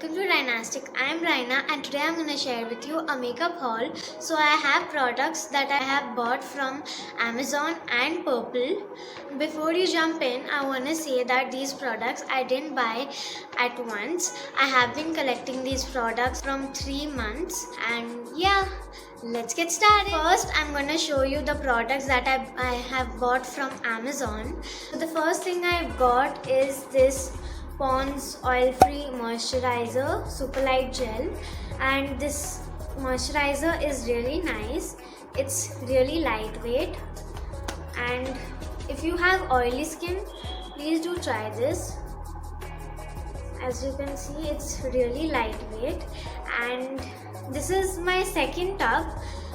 welcome to Rhinastic. I am Raina and today I am going to share with you a makeup haul. So I have products that I have bought from Amazon and Purple. Before you jump in, I want to say that these products I didn't buy at once. I have been collecting these products from 3 months and yeah, let's get started. First, I'm going to show you the products that I have bought from Amazon. So the first thing I got is this Pond's Oil Free Moisturizer Super Light Gel, and this moisturizer is really nice. It's really lightweight, and if you have oily skin, please do try this. As you can see, it's really lightweight, and this is my second tub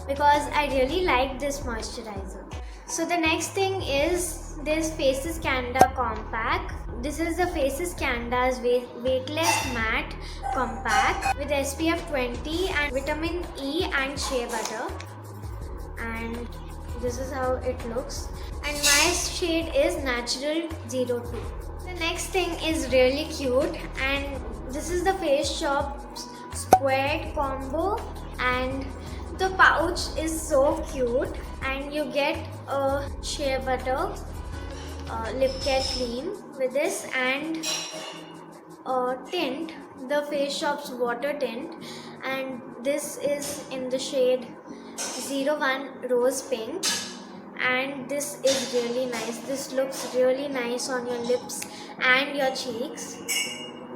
because I really like this moisturizer. So the next thing is this Faces Canada Compact. This is the Faces Canada's weightless matte compact with SPF 20 and vitamin E and shea butter. And this is how it looks. And my shade is Natural 02. The next thing is really cute, and this is the Face Shop Squared Combo, and the pouch is so cute, and you get a shea butter lip care cream with this and a tint, the Face Shop's water tint, and this is in the shade 01 Rose Pink, and this is really nice. This looks really nice on your lips and your cheeks.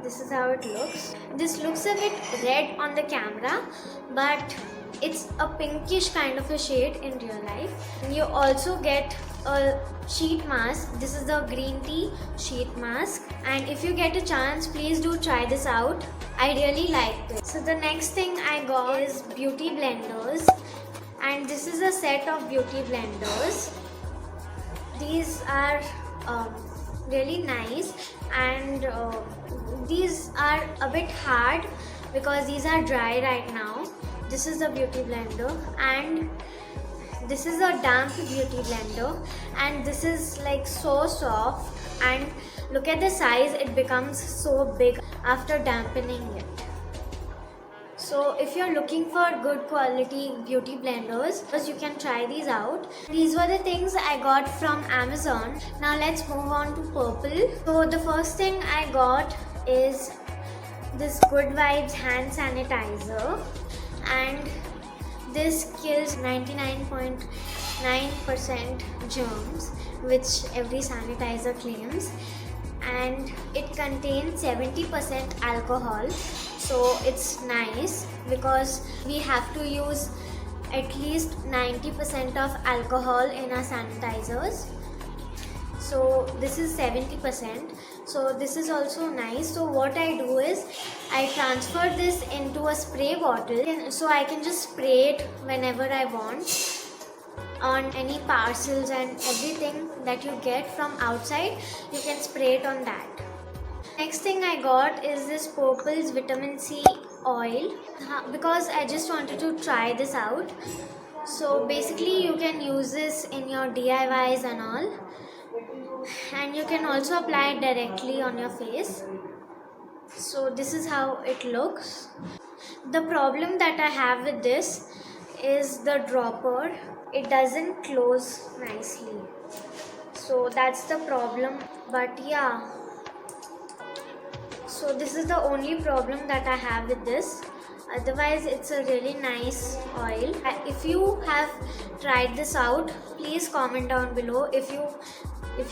This is how it looks. This looks a bit red on the camera, but it's a pinkish kind of a shade in real life. You also get a sheet mask. This is the green tea sheet mask, and if you get a chance, please do try this out. I really like this. So the next thing I got is beauty blenders, and this is a set of beauty blenders. These are really nice, and these are a bit hard because these are dry right now. This is the beauty blender, and this is a damp beauty blender, and this is like so soft, and look at the size, it becomes so big after dampening it. So if you're looking for good quality beauty blenders, you can try these out. These were the things I got from Amazon. Now let's move on to Purple. So the first thing I got is this Good Vibes hand sanitizer, and this kills 99.9% germs, which every sanitizer claims, and it contains 70% alcohol. So it's nice because we have to use at least 90% of alcohol in our sanitizers. So this is 70%. So this is also nice. So what I do is I transfer this into a spray bottle, so I can just spray it whenever I want on any parcels and everything that you get from outside. You can spray it on that. Next thing I got is this Purple's Vitamin C oil because I just wanted to try this out. So basically you can use this in your DIYs and all, and you can also apply it directly on your face. So this is how it looks. The problem that I have with this is the dropper. It doesn't close nicely. So that's the problem. But yeah. So this is the only problem that I have with this. Otherwise, it's a really nice oil. If you have tried this out, please comment down below if you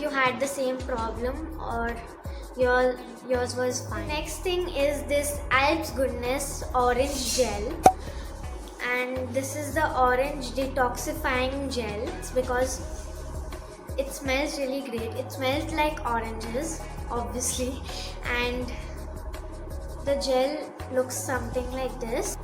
had the same problem or yours was fine. Next thing is this Alps Goodness Orange Gel, and this is the orange detoxifying gel. It's because it smells really great. It smells like oranges, obviously, and the gel looks something like this.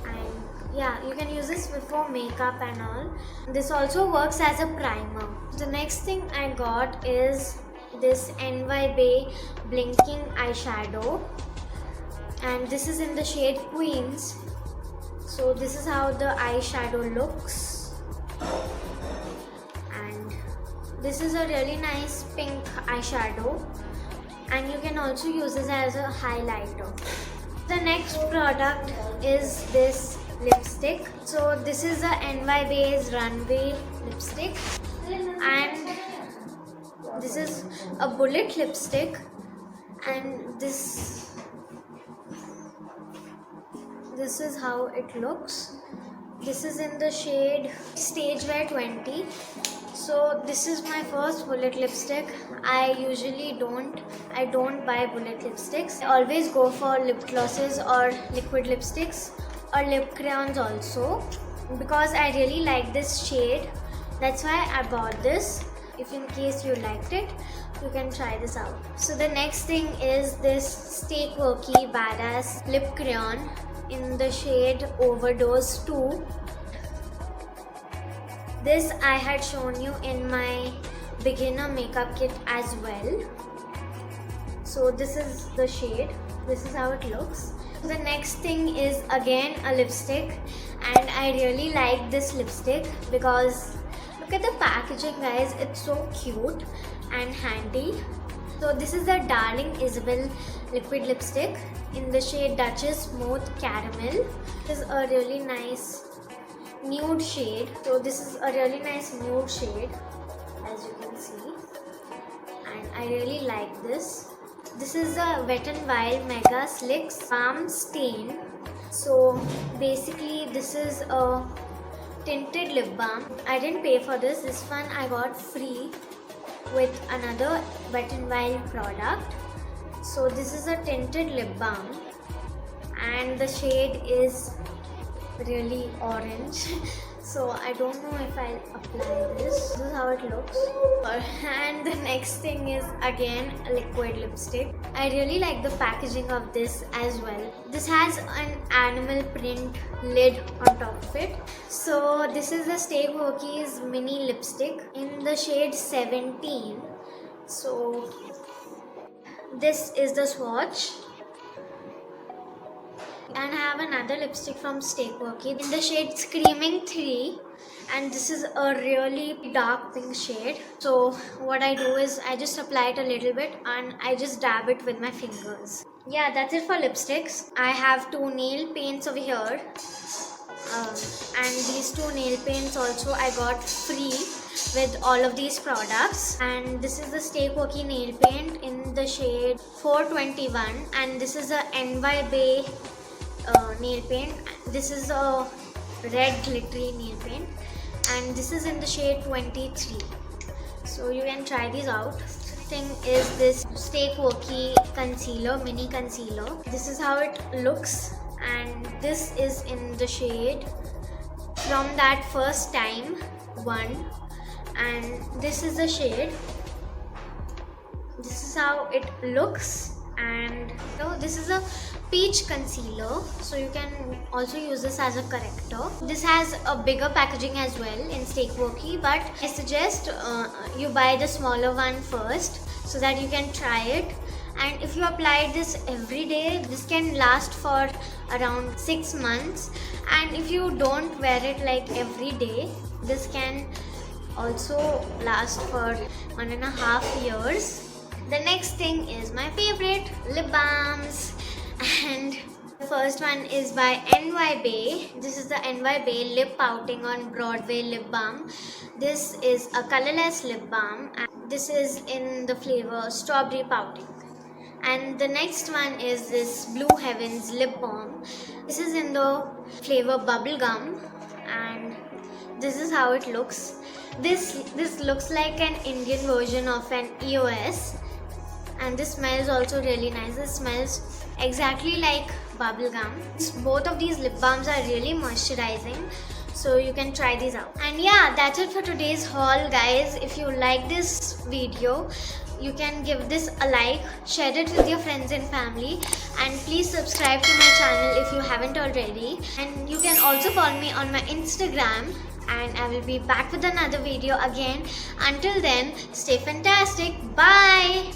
And yeah, you can use this before makeup and all. This also works as a primer. The next thing I got is this NY Bay Blinking Eyeshadow, and this is in the shade Queens. So this is how the eyeshadow looks, and this is a really nice pink eyeshadow. and you can also use this as a highlighter. The next product is this lipstick. So this is the NY-based Runway lipstick, and this is a bullet lipstick, and this is how it looks. This is in the shade Stagewear 20. So this is my first bullet lipstick. I don't buy bullet lipsticks. I always go for lip glosses or liquid lipsticks or lip crayons also, because I really like this shade. That's why I bought this. If in case you liked it, you can try this out. So the next thing is this Stay Quirky Badass lip crayon in the shade Overdose 2. This I had shown you in my beginner makeup kit as well. So this is the shade. This is how it looks. The next thing is again a lipstick, and I really like this lipstick because look at the packaging, guys. It's so cute and handy. So this is the Darling Isabel liquid lipstick in the shade Duchess Smooth Caramel. This is a really nice nude shade. So this is a really nice nude shade, as you can see, and I really like this. This is a Wet n Wild Mega Slick Balm Stain. So basically this is a tinted lip balm. I didn't pay for this. This one I got free with another Wet n Wild product. So this is a tinted lip balm, and the shade is really orange. So I don't know if I'll apply this. This is how it looks. And the next thing is again a liquid lipstick. I really like the packaging of this as well. This has an animal print lid on top of it. So this is the Stay Quirky's mini lipstick in the shade 17. So this is the swatch. And I have another lipstick from Stay Quirky in the shade Screaming 3, and this is a really dark pink shade. So what I do is I just apply it a little bit and I just dab it with my fingers. Yeah, that's it for lipsticks. I have 2 nail paints over here, and these 2 nail paints also I got free with all of these products. And this is the Stay Quirky nail paint in the shade 421, and this is a NY Bay nail paint. This is a red glittery nail paint, and this is in the shade 23. So you can try these out. Thing is this Stay Quirky concealer, mini concealer. This is how it looks, and this is in the shade From That First Time 1, and this is the shade. This is how it looks. And so this is a peach concealer, so you can also use this as a corrector. This has a bigger packaging as well in Stay Quirky, but I suggest you buy the smaller one first so that you can try it. And if you apply this every day, this can last for around 6 months. And if you don't wear it like every day, this can also last for 1.5 years. The next thing is my favorite, lip balms, and the first one is by NY Bay. This is the NY Bay Lip Pouting on Broadway lip balm. This is a colorless lip balm, and this is in the flavor Strawberry Pouting. And the next one is this Blue Heavens lip balm. This is in the flavor Bubblegum, and this is how it looks. This looks like an Indian version of an EOS. And this smells also really nice. This smells exactly like bubblegum. Both of these lip balms are really moisturizing, so you can try these out. And yeah, that's it for today's haul, guys. If you like this video, you can give this a like, share it with your friends and family, and please subscribe to my channel if you haven't already. And you can also follow me on my Instagram, and I will be back with another video again. Until then, stay fantastic. Bye.